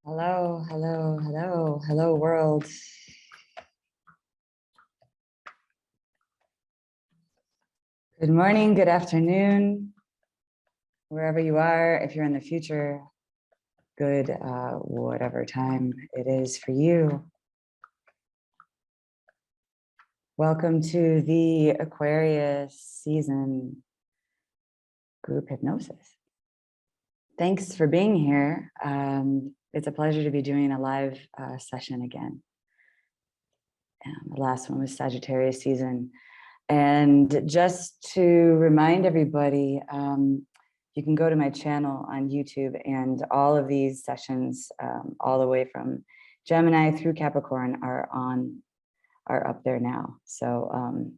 Hello, hello, hello, hello, world. Good morning, good afternoon, wherever you are. If you're in the future, good, whatever time it is for you. Welcome to the Aquarius season group hypnosis. Thanks for being here. It's a pleasure to be doing a live session again. The last one was Sagittarius season. And just to remind everybody, you can go to my channel on YouTube, and all of these sessions, all the way from Gemini through Capricorn, are up there now. So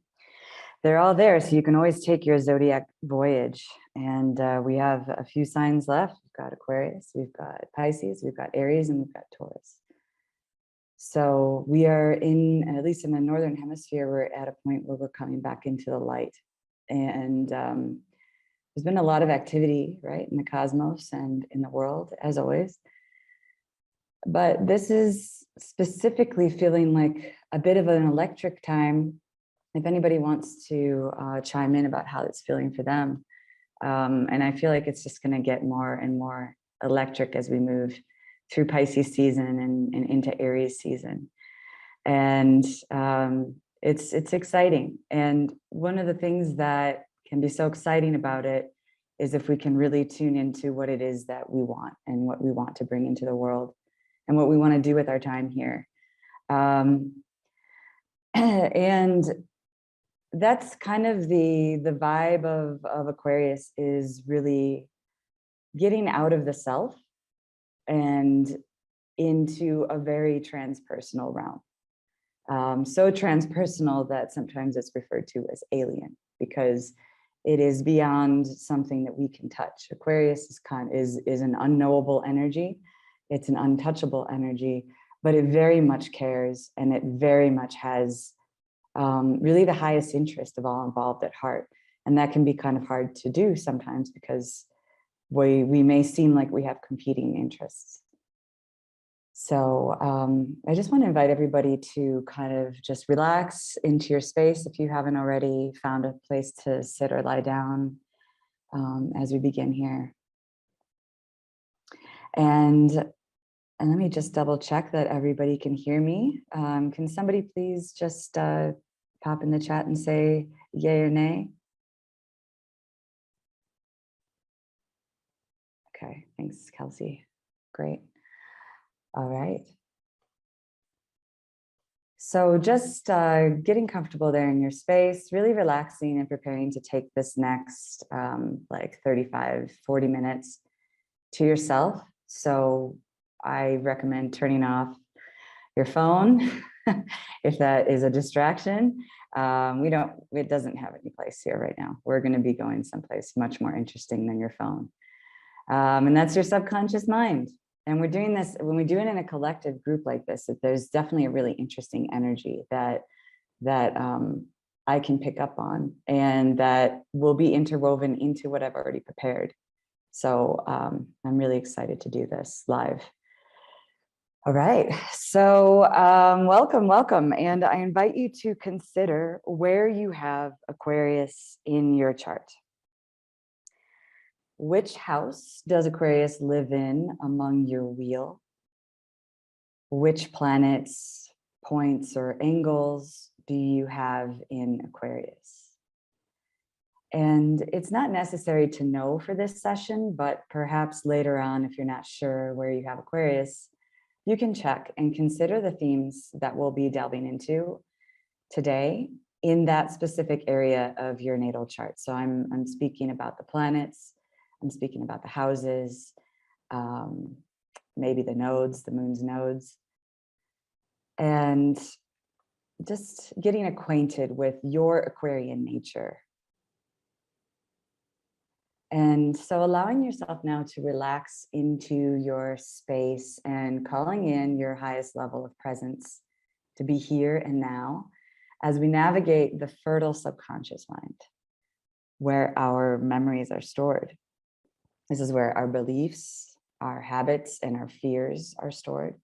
they're all there. So you can always take your zodiac voyage. And we have a few signs left. We've got Aquarius, we've got Pisces, we've got Aries, and we've got Taurus. So we are at least in the Northern Hemisphere, we're at a point where we're coming back into the light. And there's been a lot of activity, right, in the cosmos and in the world, as always. But this is specifically feeling like a bit of an electric time. If anybody wants to chime in about how it's feeling for them. And I feel like it's just going to get more and more electric as we move through Pisces season and into Aries season. And it's exciting. And one of the things that can be so exciting about it is if we can really tune into what it is that we want and what we want to bring into the world and what we want to do with our time here. And that's kind of the vibe of Aquarius, is really getting out of the self and into a very transpersonal realm. So transpersonal that sometimes it's referred to as alien, because it is beyond something that we can touch. Aquarius is an unknowable energy. It's an untouchable energy, but it very much cares, and it very much has really the highest interest of all involved at heart. And that can be kind of hard to do sometimes, because we may seem like we have competing interests. So I just want to invite everybody to kind of just relax into your space if you haven't already found a place to sit or lie down as we begin here. And let me just double check that everybody can hear me. Can somebody please just pop in the chat and say yay or nay? Okay, thanks, Kelsey. Great. All right. So just getting comfortable there in your space, really relaxing and preparing to take this next like 35, 40 minutes to yourself. So I recommend turning off your phone if that is a distraction. It doesn't have any place here right now. We're going to be going someplace much more interesting than your phone. And that's your subconscious mind. And we're doing this, when we do it in a collective group like this, there's definitely a really interesting energy that I can pick up on, and that will be interwoven into what I've already prepared. So I'm really excited to do this live. All right, so welcome. And I invite you to consider where you have Aquarius in your chart. Which house does Aquarius live in among your wheel? Which planets, points, or angles do you have in Aquarius? And it's not necessary to know for this session, but perhaps later on, if you're not sure where you have Aquarius, you can check and consider the themes that we'll be delving into today in that specific area of your natal chart. So I'm speaking about the planets, I'm speaking about the houses, maybe the nodes, the moon's nodes, and just getting acquainted with your Aquarian nature. And so allowing yourself now to relax into your space and calling in your highest level of presence to be here and now as we navigate the fertile subconscious mind, where our memories are stored. This is where our beliefs, our habits and our fears are stored.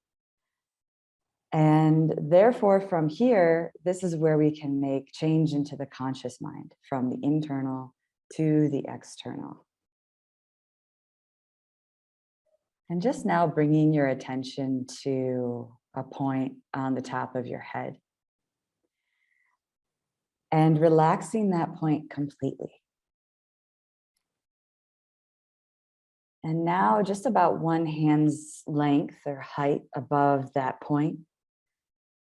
And therefore, from here, this is where we can make change into the conscious mind, from the internal to the external. And just now bringing your attention to a point on the top of your head and relaxing that point completely. And now just about one hand's length or height above that point,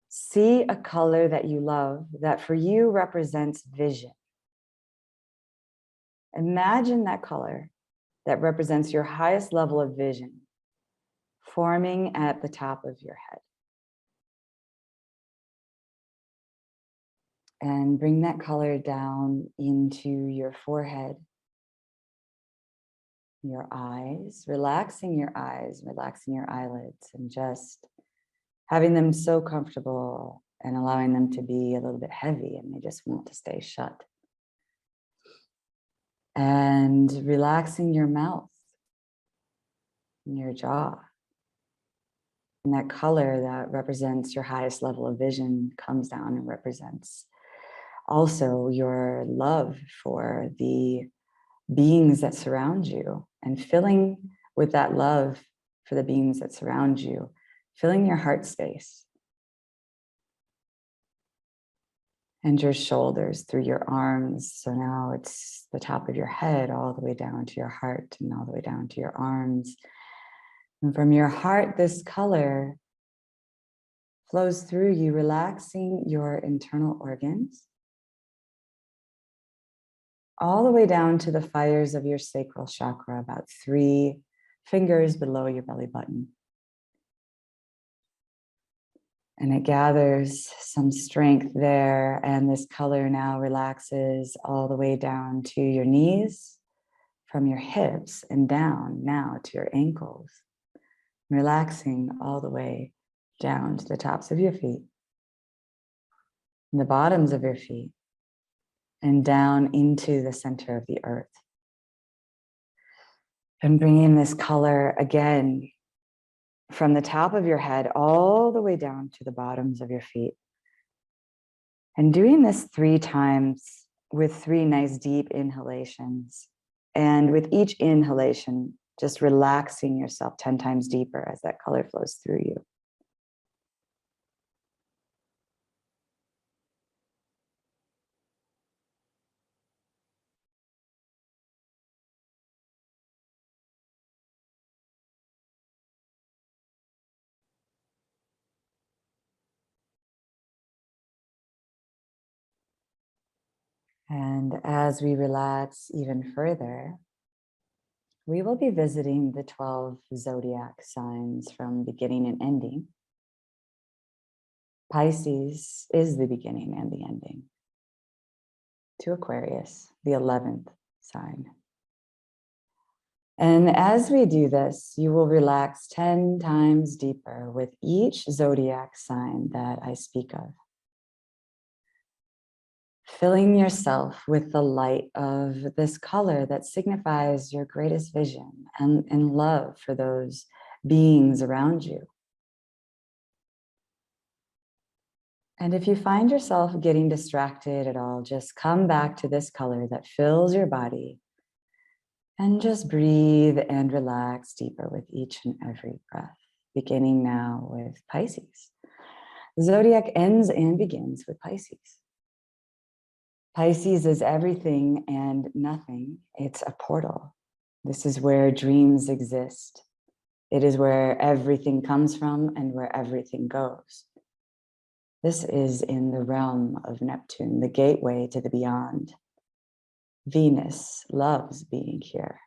see a color that you love that for you represents vision. Imagine that color that represents your highest level of vision forming at the top of your head. And bring that color down into your forehead, your eyes, relaxing your eyes, relaxing your eyelids, and just having them so comfortable and allowing them to be a little bit heavy, and they just want to stay shut. And relaxing your mouth, and your jaw. And that color that represents your highest level of vision comes down and represents also your love for the beings that surround you, and filling with that love for the beings that surround you, filling your heart space and your shoulders through your arms. So now it's the top of your head all the way down to your heart and all the way down to your arms. And from your heart, this color flows through you, relaxing your internal organs, all the way down to the fires of your sacral chakra, about 3 fingers below your belly button. And it gathers some strength there, and this color now relaxes all the way down to your knees, from your hips and down now to your ankles, relaxing all the way down to the tops of your feet, and the bottoms of your feet, and down into the center of the earth. And bringing this color again from the top of your head all the way down to the bottoms of your feet. And doing this 3 times with 3 nice deep inhalations. And with each inhalation, just relaxing yourself 10 times deeper as that color flows through you. And as we relax even further, we will be visiting the 12 zodiac signs from beginning and ending. Pisces is the beginning and the ending to Aquarius, the 11th sign. And as we do this, you will relax 10 times deeper with each zodiac sign that I speak of. Filling yourself with the light of this color that signifies your greatest vision and love for those beings around you. And if you find yourself getting distracted at all, just come back to this color that fills your body and just breathe and relax deeper with each and every breath, beginning now with Pisces. The zodiac ends and begins with Pisces. Pisces is everything and nothing. It's a portal. This is where dreams exist. It is where everything comes from and where everything goes. This is in the realm of Neptune, the gateway to the beyond. Venus loves being here.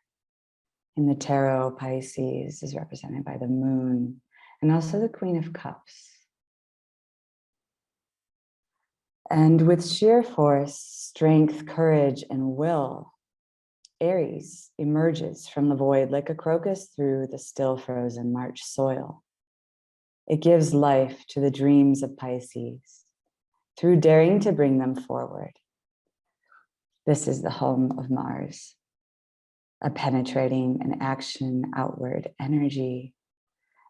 In the tarot, Pisces is represented by the moon and also the Queen of Cups. And with sheer force, strength, courage, and will, Aries emerges from the void like a crocus through the still frozen March soil. It gives life to the dreams of Pisces through daring to bring them forward. This is the home of Mars, a penetrating and action outward energy.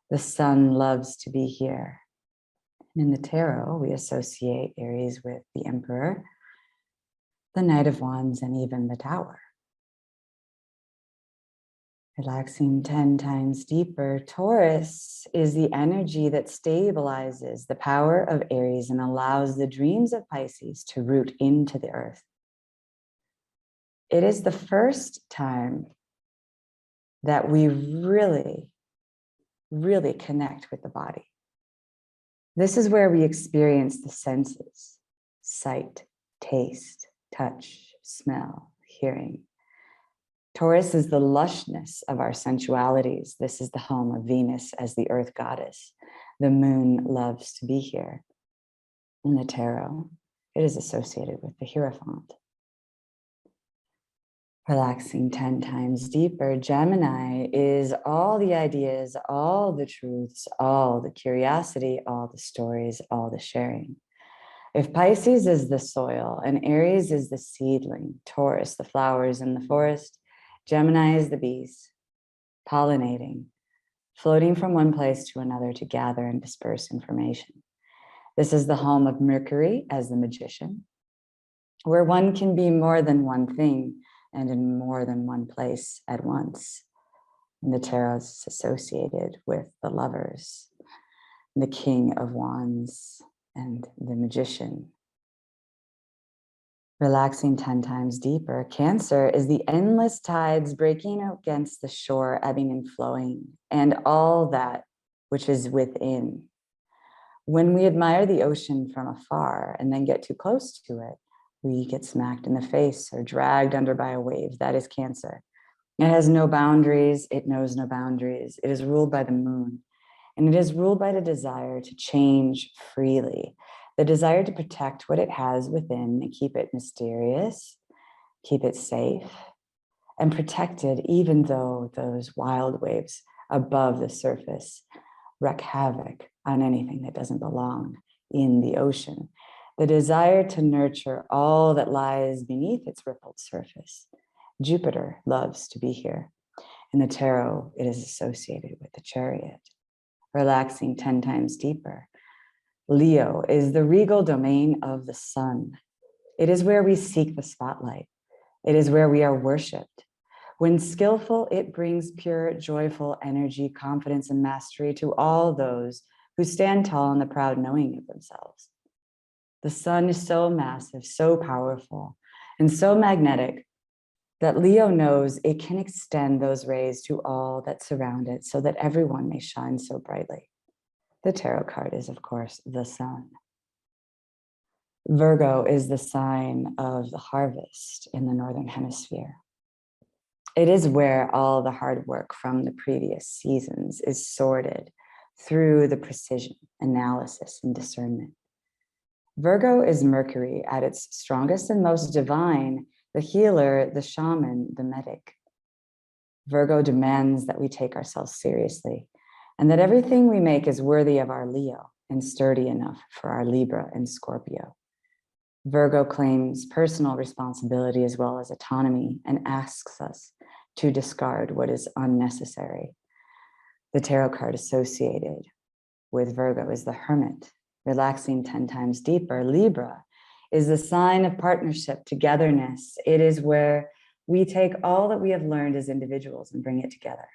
The sun loves to be here. And in the tarot, we associate Aries with the Emperor, the Knight of Wands, and even the Tower. Relaxing 10 times deeper, Taurus is the energy that stabilizes the power of Aries and allows the dreams of Pisces to root into the earth. It is the first time that we really connect with the body. This is where we experience the senses: sight, taste, touch, smell, hearing. Taurus is the lushness of our sensualities. This is the home of Venus as the earth goddess. The moon loves to be here. In the tarot, it is associated with the Hierophant. Relaxing 10 times deeper, Gemini is all the ideas, all the truths, all the curiosity, all the stories, all the sharing. If Pisces is the soil and Aries is the seedling, Taurus, the flowers in the forest, Gemini is the bees, pollinating, floating from one place to another to gather and disperse information. This is the home of Mercury as the magician, where one can be more than one thing and in more than one place at once. And the tarot is associated with the lovers, the King of Wands, and the magician. Relaxing 10 times deeper, Cancer is the endless tides breaking against the shore, ebbing and flowing, and all that which is within. When we admire the ocean from afar and then get too close to it, we get smacked in the face or dragged under by a wave. That is Cancer. It has no boundaries. It knows no boundaries. It is ruled by the moon, and it is ruled by the desire to change freely, the desire to protect what it has within and keep it mysterious, keep it safe, and protected, even though those wild waves above the surface wreak havoc on anything that doesn't belong in the ocean. The desire to nurture all that lies beneath its rippled surface. Jupiter loves to be here. In the tarot, it is associated with the Chariot. Relaxing 10 times deeper, Leo is the regal domain of the sun. It is where we seek the spotlight. It is where we are worshipped. When skillful, it brings pure, joyful energy, confidence, and mastery to all those who stand tall in the proud knowing of themselves. The sun is so massive, so powerful, and so magnetic that Leo knows it can extend those rays to all that surround it so that everyone may shine so brightly. The tarot card is, of course, the sun. Virgo is the sign of the harvest in the Northern Hemisphere. It is where all the hard work from the previous seasons is sorted through the precision, analysis, and discernment. Virgo is Mercury at its strongest and most divine, the healer, the shaman, the medic. Virgo demands that we take ourselves seriously and that everything we make is worthy of our Leo and sturdy enough for our Libra and Scorpio. Virgo claims personal responsibility as well as autonomy and asks us to discard what is unnecessary. The tarot card associated with Virgo is the Hermit. Relaxing 10 times deeper, Libra is the sign of partnership, togetherness. It is where we take all that we have learned as individuals and bring it together.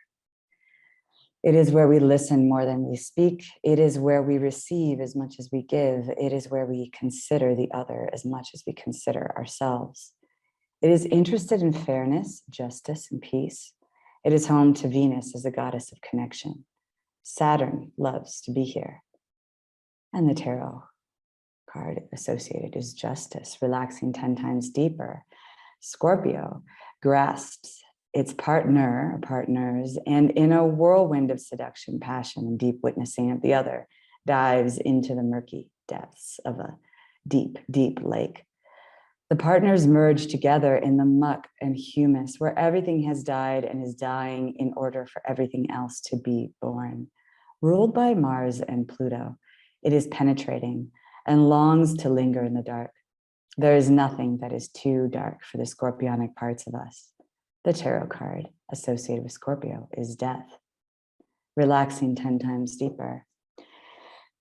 It is where we listen more than we speak. It is where we receive as much as we give. It is where we consider the other as much as we consider ourselves. It is interested in fairness, justice, and peace. It is home to Venus as a goddess of connection. Saturn loves to be here. And the tarot card associated is Justice, relaxing 10 times deeper. Scorpio grasps its partner or partners, and in a whirlwind of seduction, passion, and deep witnessing of the other, dives into the murky depths of a deep, deep lake. The partners merge together in the muck and humus, where everything has died and is dying in order for everything else to be born. Ruled by Mars and Pluto, it is penetrating and longs to linger in the dark. There is nothing that is too dark for the scorpionic parts of us. The tarot card associated with Scorpio is death, relaxing 10 times deeper.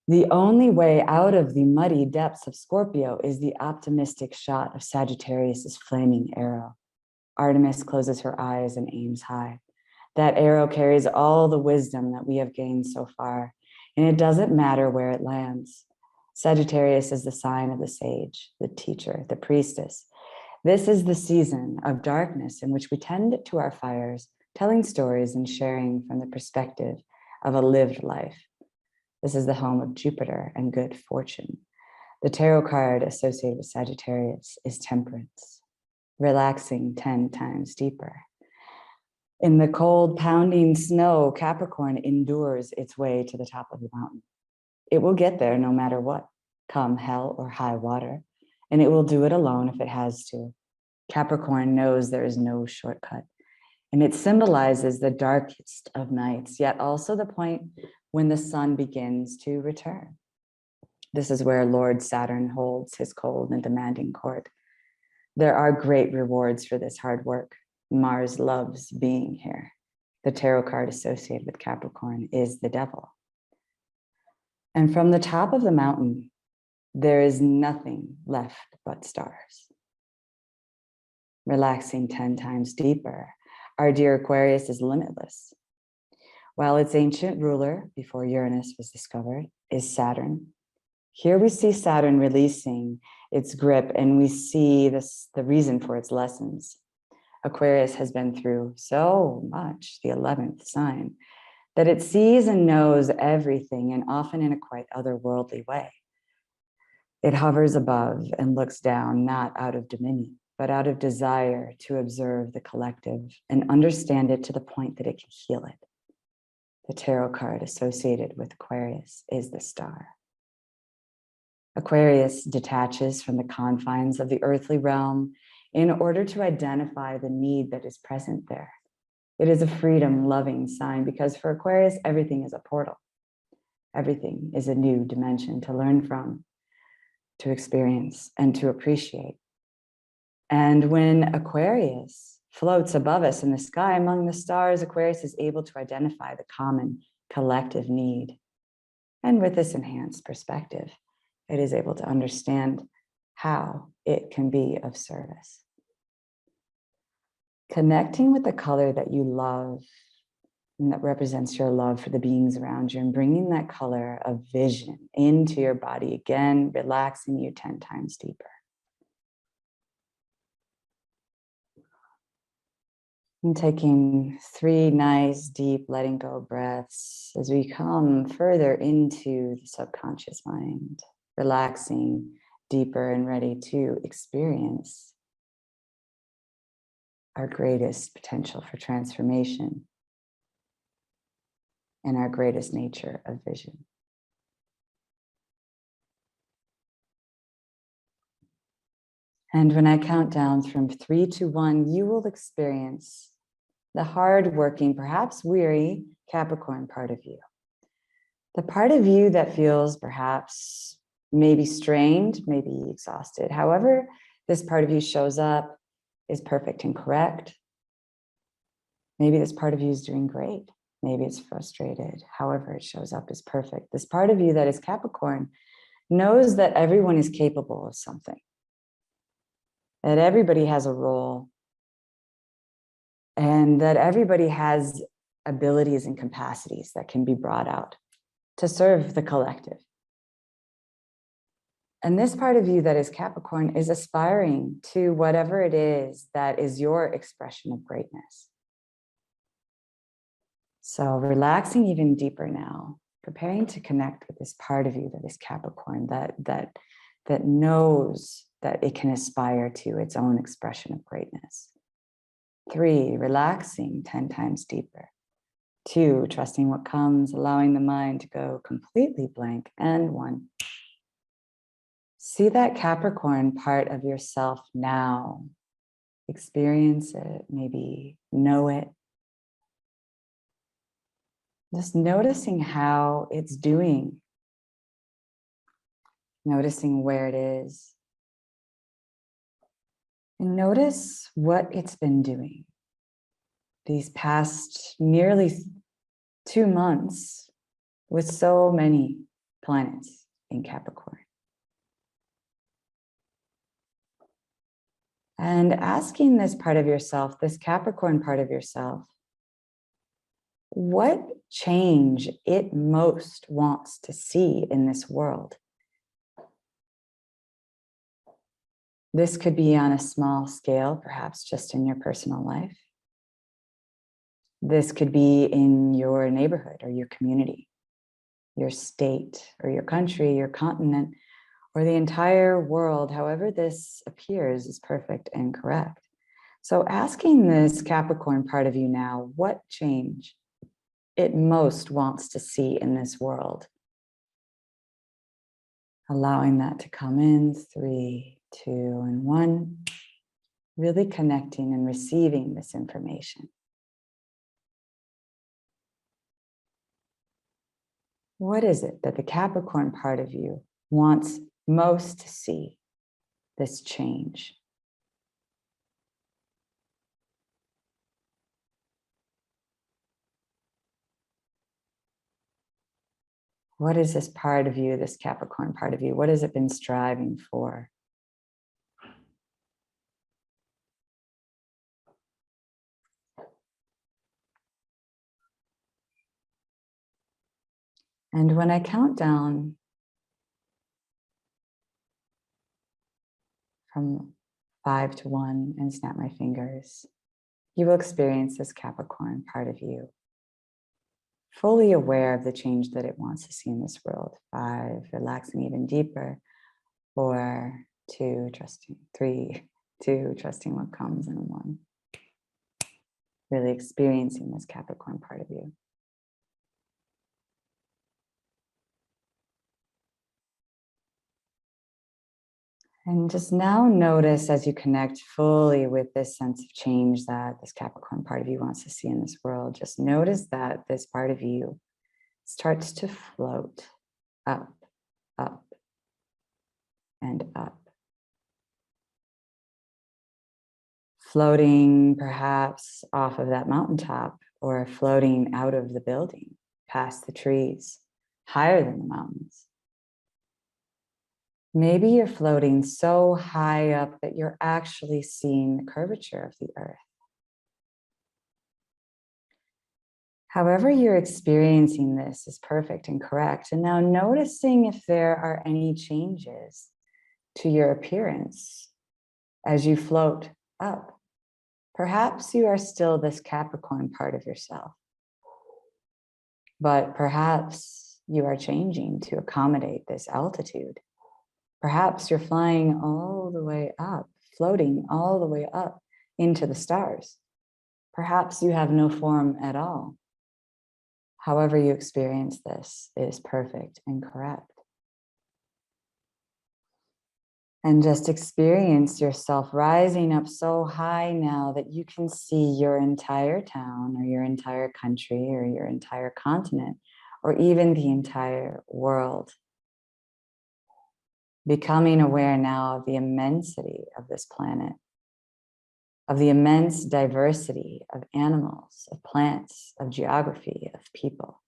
The only way out of the muddy depths of Scorpio is the optimistic shot of Sagittarius's flaming arrow. Artemis closes her eyes and aims high. That arrow carries all the wisdom that we have gained so far, and it doesn't matter where it lands. Sagittarius is the sign of the sage, the teacher, the priestess. This is the season of darkness in which we tend to our fires, telling stories and sharing from the perspective of a lived life. This is the home of Jupiter and good fortune. The tarot card associated with Sagittarius is temperance, relaxing 10 times deeper. In the cold, pounding snow, Capricorn endures its way to the top of the mountain. It will get there no matter what, come hell or high water, and it will do it alone if it has to. Capricorn knows there is no shortcut, and it symbolizes the darkest of nights, yet also the point when the sun begins to return. This is where Lord Saturn holds his cold and demanding court. There are great rewards for this hard work. Mars loves being here. The tarot card associated with Capricorn is the devil. And from the top of the mountain, there is nothing left but stars. Relaxing 10 times deeper, our dear Aquarius is limitless. While its ancient ruler, before Uranus was discovered, is Saturn, here we see Saturn releasing its grip, and we see the reason for its lessons. Aquarius has been through so much, the 11th sign, that it sees and knows everything, and often in a quite otherworldly way. It hovers above and looks down, not out of dominion, but out of desire to observe the collective and understand it to the point that it can heal it. The tarot card associated with Aquarius is the star. Aquarius detaches from the confines of the earthly realm in order to identify the need that is present there. It is a freedom-loving sign because for Aquarius, everything is a portal. Everything is a new dimension to learn from, to experience, and to appreciate. And when Aquarius floats above us in the sky among the stars, Aquarius is able to identify the common collective need. And with this enhanced perspective, it is able to understand how it can be of service. Connecting with the color that you love and that represents your love for the beings around you, and bringing that color of vision into your body, again, relaxing you 10 times deeper. And taking 3 nice, deep, letting go breaths as we come further into the subconscious mind, relaxing deeper and ready to experience our greatest potential for transformation and our greatest nature of vision. And when I count down from 3 to 1, you will experience the hardworking, perhaps weary Capricorn part of you. The part of you that feels perhaps maybe strained, maybe exhausted. However, this part of you shows up is perfect and correct. Maybe this part of you is doing great. Maybe it's frustrated. However it shows up is perfect. This part of you that is Capricorn knows that everyone is capable of something, that everybody has a role, and that everybody has abilities and capacities that can be brought out to serve the collective. And this part of you that is Capricorn is aspiring to whatever it is that is your expression of greatness. So relaxing even deeper now, preparing to connect with this part of you that is Capricorn, that knows that it can aspire to its own expression of greatness. 3, relaxing 10 times deeper. 2, trusting what comes, allowing the mind to go completely blank. And 1, see that Capricorn part of yourself now. Experience it, maybe know it. Just noticing how it's doing. Noticing where it is. And notice what it's been doing. these past nearly 2 months with so many planets in Capricorn. And asking this part of yourself, this Capricorn part of yourself, what change it most wants to see in this world. This could be on a small scale, perhaps just in your personal life. This could be in your neighborhood or your community, your state or your country, your continent, or the entire world. However this appears is perfect and correct. So asking this Capricorn part of you now, what change it most wants to see in this world. Allowing that to come in, 3, 2, and 1. Really connecting and receiving this information. What is it that the Capricorn part of you wants most to see this change? What is this part of you, this Capricorn part of you? What has it been striving for? And when I count down from 5 to 1 and snap my fingers, you will experience this Capricorn part of you, fully aware of the change that it wants to see in this world. 5, relaxing even deeper. 4, 2, trusting. 3, 2, trusting what comes, and 1. Really experiencing this Capricorn part of you. And just now notice as you connect fully with this sense of change that this Capricorn part of you wants to see in this world, just notice that this part of you starts to float up, up, and up. Floating perhaps off of that mountaintop, or floating out of the building, past the trees, higher than the mountains. Maybe you're floating so high up that you're actually seeing the curvature of the earth. However you're experiencing this is perfect and correct. And now noticing if there are any changes to your appearance as you float up. Perhaps you are still this Capricorn part of yourself, but perhaps you are changing to accommodate this altitude. Perhaps you're flying all the way up, floating all the way up into the stars. Perhaps you have no form at all. However you experience this is perfect and correct. And just experience yourself rising up so high now that you can see your entire town or your entire country or your entire continent or even the entire world. Becoming aware now of the immensity of this planet, of the immense diversity of animals, of plants, of geography, of people.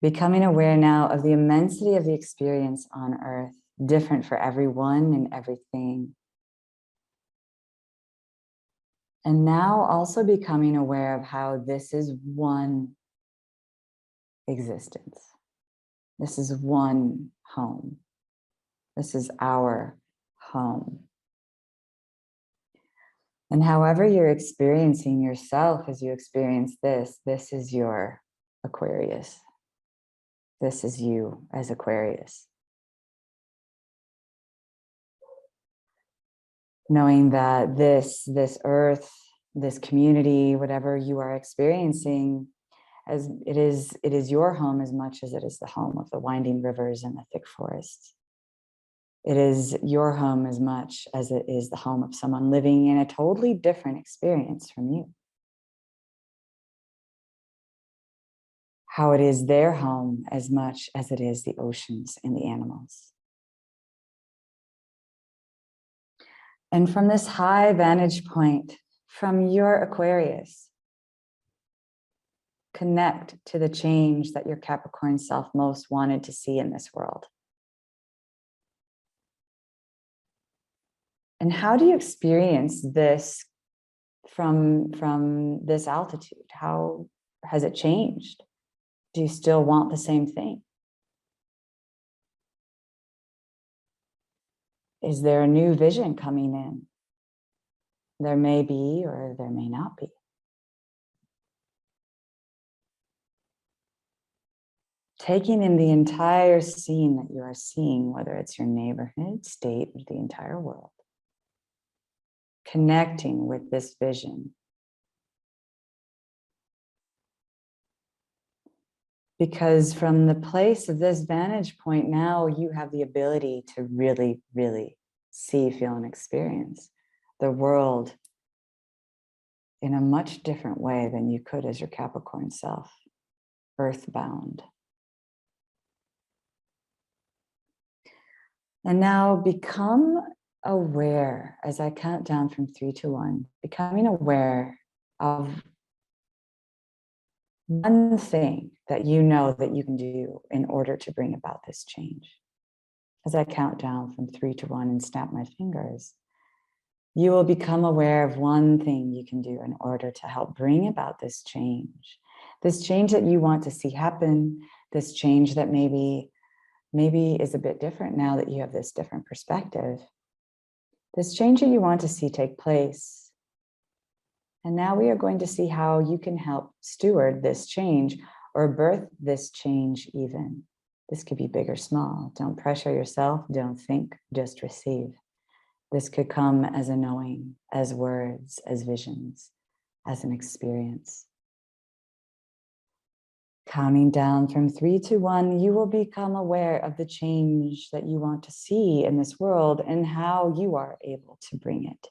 Becoming aware now of the immensity of the experience on Earth, different for everyone and everything. And now also becoming aware of how this is one existence. This is one home. This is our home. And however you're experiencing yourself as you experience this, this is your Aquarius. This is you as Aquarius. Knowing that this earth, this community, whatever you are experiencing, as it is your home as much as it is the home of the winding rivers and the thick forests. It is your home as much as it is the home of someone living in a totally different experience from you. How it is their home as much as it is the oceans and the animals. And from this high vantage point, from your Aquarius, connect to the change that your Capricorn self most wanted to see in this world. And how do you experience this from this altitude? How has it changed? Do you still want the same thing? Is there a new vision coming in? There may be, or there may not be. Taking in the entire scene that you are seeing, whether it's your neighborhood, state, or the entire world. Connecting with this vision. Because from the place of this vantage point, now you have the ability to really, really see, feel, and experience the world in a much different way than you could as your Capricorn self, earthbound. And now become aware, as I count down from 3 to 1, becoming aware of one thing that you know that you can do in order to bring about this change. As I count down from 3 to 1 and snap my fingers, you will become aware of one thing you can do in order to help bring about this change that you want to see happen, this change that maybe is a bit different now that you have this different perspective, this change that you want to see take place. And now we are going to see how you can help steward this change or birth this change even. This could be big or small. Don't pressure yourself. Don't think, just receive. This could come as a knowing, as words, as visions, as an experience. Counting down from 3 to 1, you will become aware of the change that you want to see in this world and how you are able to bring it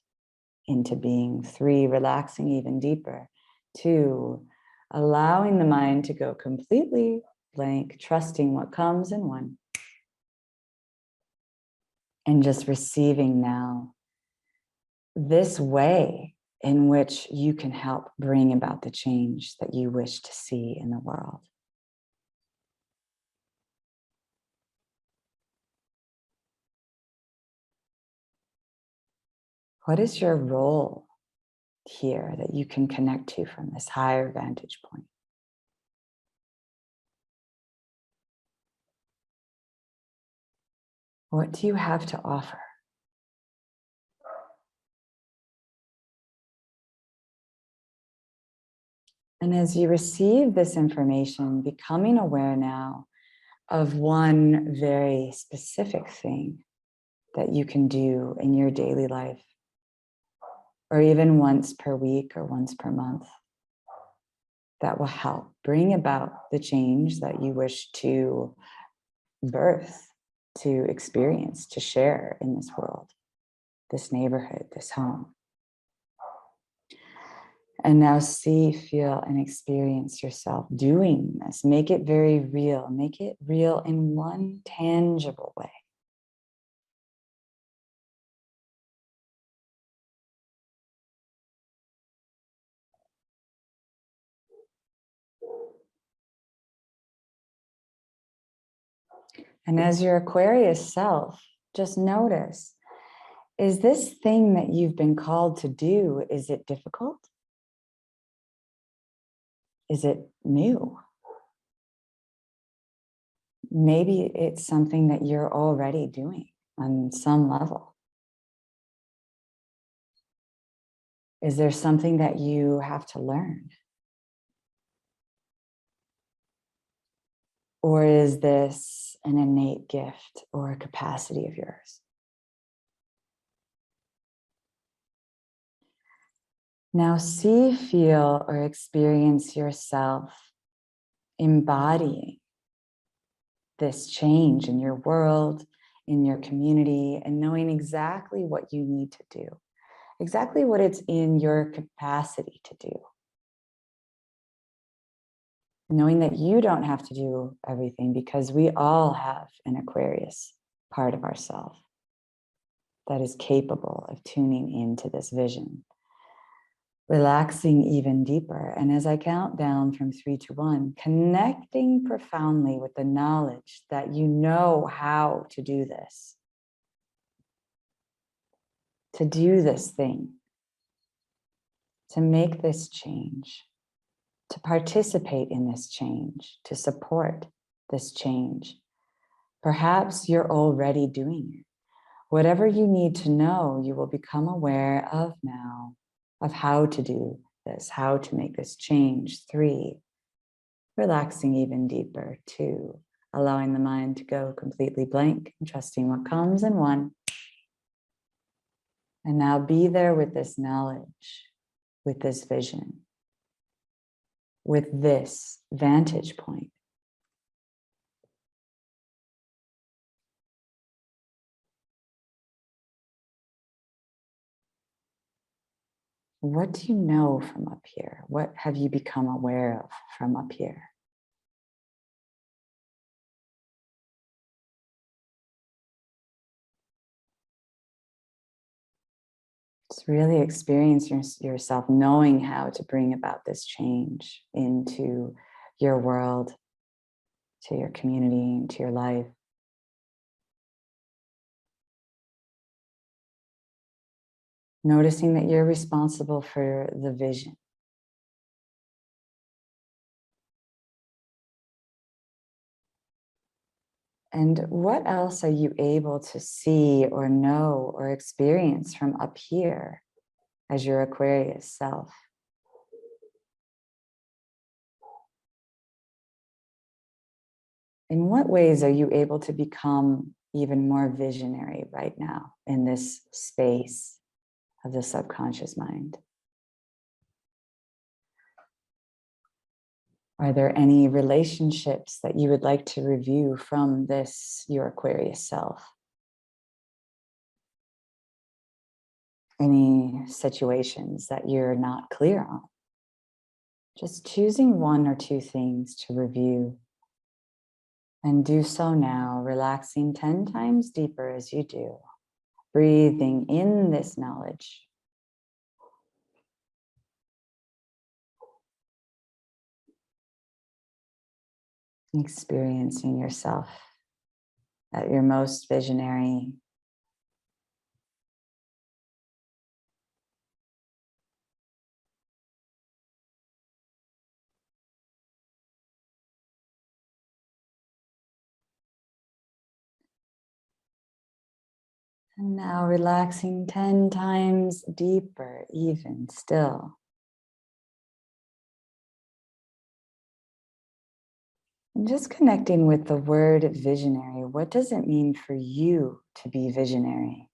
into being. 3, relaxing even deeper. 2, allowing the mind to go completely blank, trusting what comes. And 1, and just receiving now this way in which you can help bring about the change that you wish to see in the world. What is your role here that you can connect to from this higher vantage point? What do you have to offer? And as you receive this information, becoming aware now of one very specific thing that you can do in your daily life, or even once per week or once per month, that will help bring about the change that you wish to birth, to experience, to share in this world, this neighborhood, this home. And now see, feel, and experience yourself doing this. Make it very real. Make it real in one tangible way. And as your Aquarius self, just notice, is this thing that you've been called to do, is it difficult? Is it new? Maybe it's something that you're already doing on some level. Is there something that you have to learn? Or is this an innate gift or a capacity of yours? Now see, feel, or experience yourself embodying this change in your world, in your community, and knowing exactly what you need to do, exactly what it's in your capacity to do. Knowing that you don't have to do everything, because we all have an Aquarius part of ourselves that is capable of tuning into this vision. Relaxing even deeper. And as I count down from 3 to 1, connecting profoundly with the knowledge that you know how to do this. To do this thing. To make this change. To participate in this change. To support this change. Perhaps you're already doing it. Whatever you need to know, you will become aware of now, of how to do this, how to make this change. 3, relaxing even deeper. 2, allowing the mind to go completely blank and trusting what comes. And 1, and now be there with this knowledge, with this vision, with this vantage point. What do you know from up here? What have you become aware of from up here? Just really experience yourself knowing how to bring about this change into your world, to your community, to your life. Noticing that you're responsible for the vision. And what else are you able to see or know or experience from up here as your Aquarius self? In what ways are you able to become even more visionary right now in this space of the subconscious mind? Are there any relationships that you would like to review from this, your Aquarius self? Any situations that you're not clear on? Just choosing 1 or 2 things to review. And do so now, relaxing 10 times deeper as you do. Breathing in this knowledge. Experiencing yourself at your most visionary. And now relaxing 10 times deeper, even still. And just connecting with the word visionary. What does it mean for you to be visionary?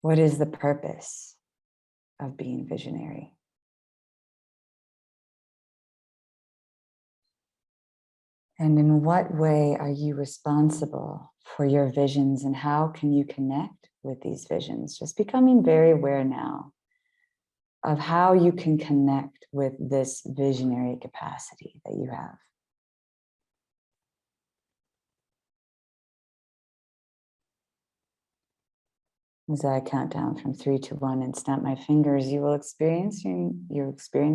What is the purpose of being visionary? And in what way are you responsible for your visions, and how can you connect with these visions? Just becoming very aware now of how you can connect with this visionary capacity that you have. As I count down from 3 to 1 and snap my fingers, you will experience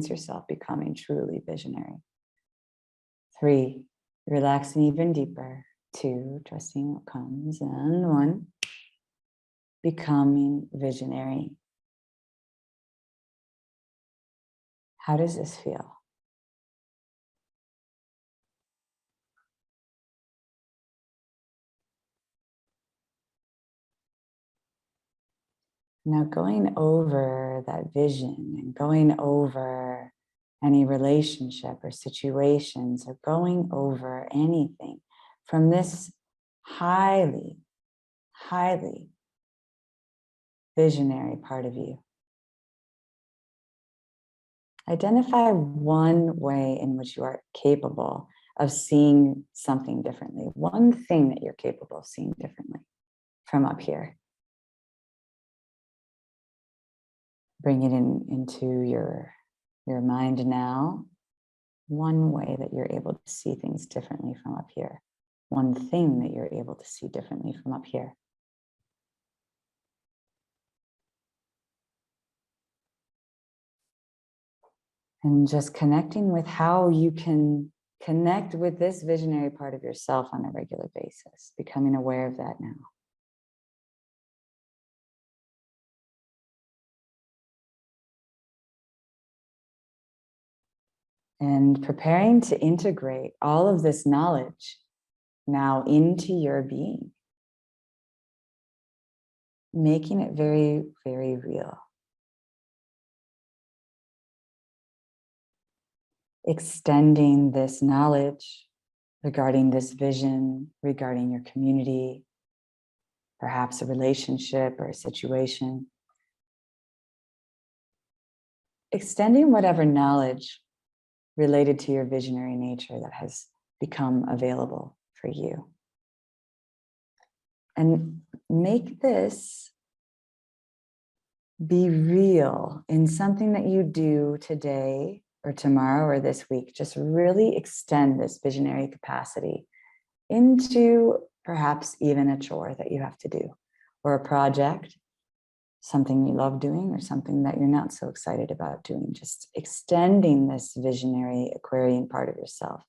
yourself becoming truly visionary. 3, relaxing even deeper. 2, trusting what comes. And 1, becoming visionary. How does this feel? Now going over that vision and going over any relationship or situations or going over anything from this highly, highly visionary part of you. Identify one way in which you are capable of seeing something differently. One thing that you're capable of seeing differently from up here. Bring it into your mind now. One way that you're able to see things differently from up here. One thing that you're able to see differently from up here. And just connecting with how you can connect with this visionary part of yourself on a regular basis, becoming aware of that now. And preparing to integrate all of this knowledge now into your being, making it very, very real. Extending this knowledge regarding this vision, regarding your community, perhaps a relationship or a situation. Extending whatever knowledge related to your visionary nature that has become available for you. And make this be real in something that you do today or tomorrow or this week. Just really extend this visionary capacity into perhaps even a chore that you have to do, or a project, something you love doing, or something that you're not so excited about doing. Just extending this visionary Aquarian part of yourself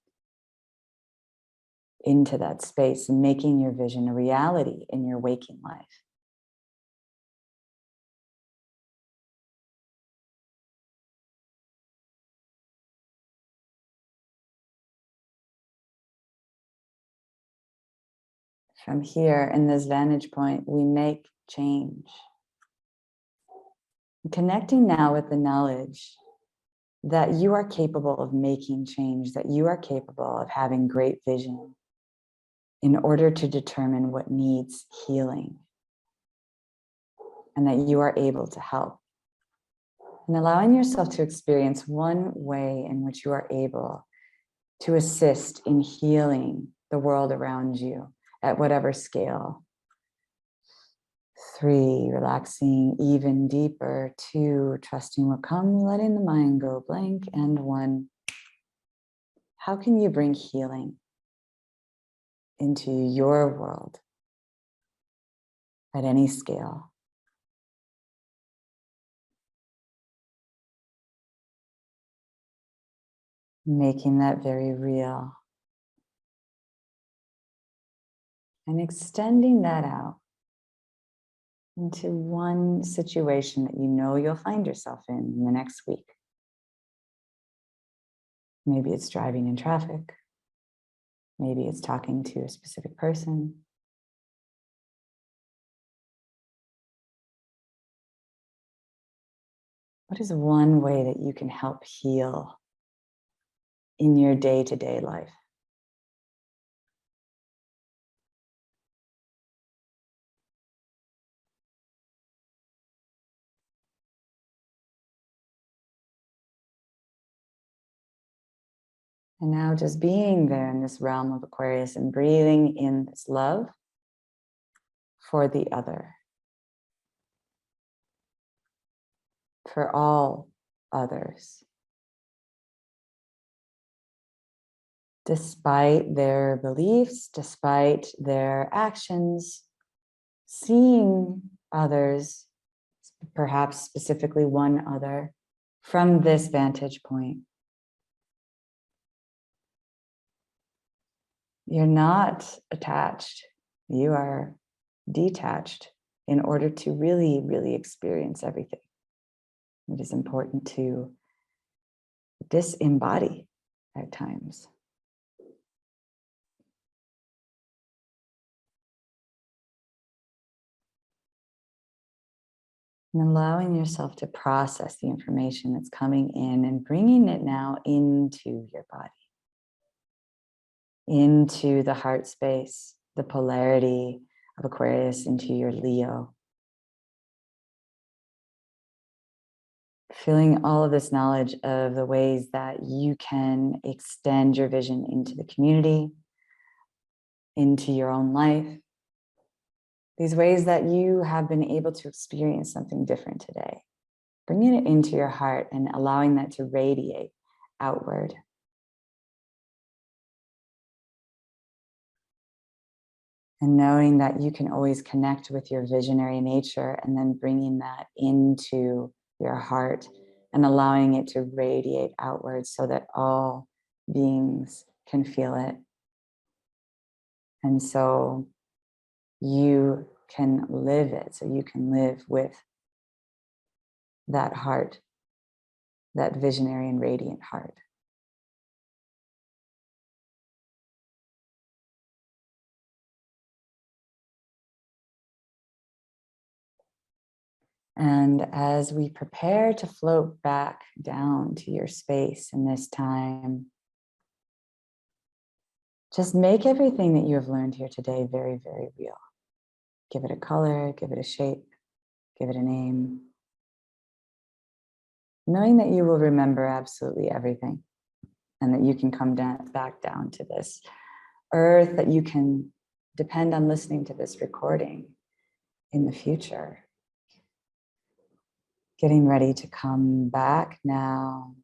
into that space and making your vision a reality in your waking life. From here, in this vantage point, we make change. Connecting now with the knowledge that you are capable of making change, that you are capable of having great vision in order to determine what needs healing, and that you are able to help. And allowing yourself to experience one way in which you are able to assist in healing the world around you at whatever scale. 3, relaxing even deeper. 2, trusting will come, letting the mind go blank. And 1, how can you bring healing into your world at any scale? Making that very real. And extending that out into one situation that you know you'll find yourself in the next week. Maybe it's driving in traffic. Maybe it's talking to a specific person. What is one way that you can help heal in your day-to-day life? And now just being there in this realm of Aquarius and breathing in this love for the other, for all others, despite their beliefs, despite their actions, seeing others, perhaps specifically one other, from this vantage point. You're not attached, you are detached in order to really, really experience everything. It is important to disembody at times. And allowing yourself to process the information that's coming in and bringing it now into your body, into the heart space, the polarity of Aquarius into your Leo. Feeling all of this knowledge of the ways that you can extend your vision into the community, into your own life. These ways that you have been able to experience something different today. Bringing it into your heart and allowing that to radiate outward. And knowing that you can always connect with your visionary nature and then bringing that into your heart and allowing it to radiate outwards so that all beings can feel it. And so you can live it, so you can live with that heart, that visionary and radiant heart. And as we prepare to float back down to your space in this time, just make everything that you have learned here today very, very real. Give it a color, give it a shape, give it a name. Knowing that you will remember absolutely everything and that you can come back down to this earth, that you can depend on listening to this recording in the future. Getting ready to come back now.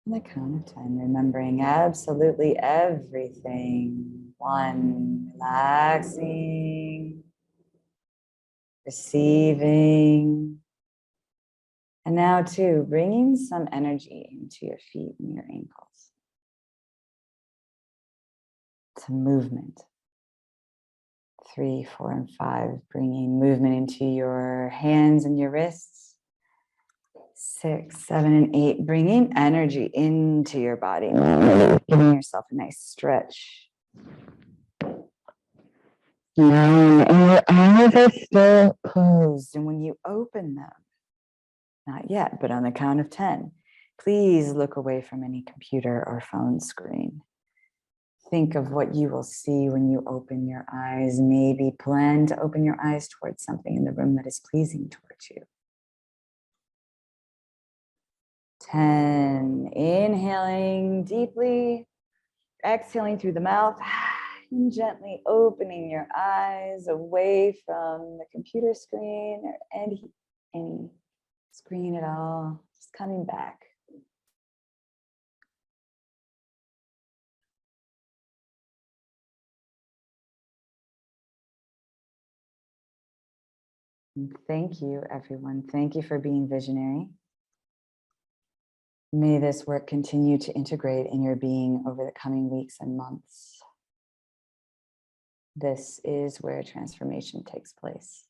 On the count of 10, remembering absolutely everything. 1, relaxing, receiving. And now 2, bringing some energy into your feet and your ankles. Some movement. 3, 4, and 5, bringing movement into your hands and your wrists. 6, 7, and 8, bringing energy into your body, giving yourself a nice stretch. 9, and your eyes are still closed. And when you open them, not yet, but on the count of 10, please look away from any computer or phone screen. Think of what you will see when you open your eyes. Maybe plan to open your eyes towards something in the room that is pleasing towards you. 10, inhaling deeply, exhaling through the mouth, and gently opening your eyes away from the computer screen or any screen at all, just coming back. And thank you, everyone. Thank you for being visionary. May this work continue to integrate in your being over the coming weeks and months. This is where transformation takes place.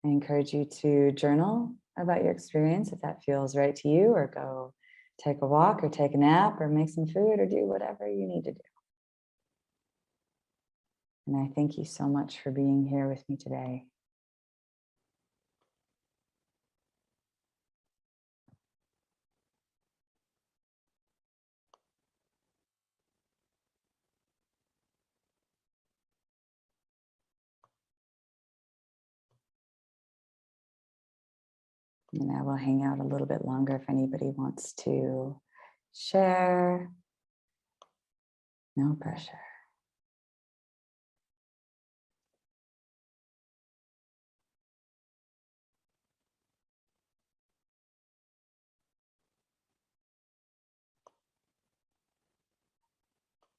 I encourage you to journal about your experience if that feels right to you, or go take a walk or take a nap or make some food or do whatever you need to do. And I thank you so much for being here with me today. And I will hang out a little bit longer if anybody wants to share. No pressure.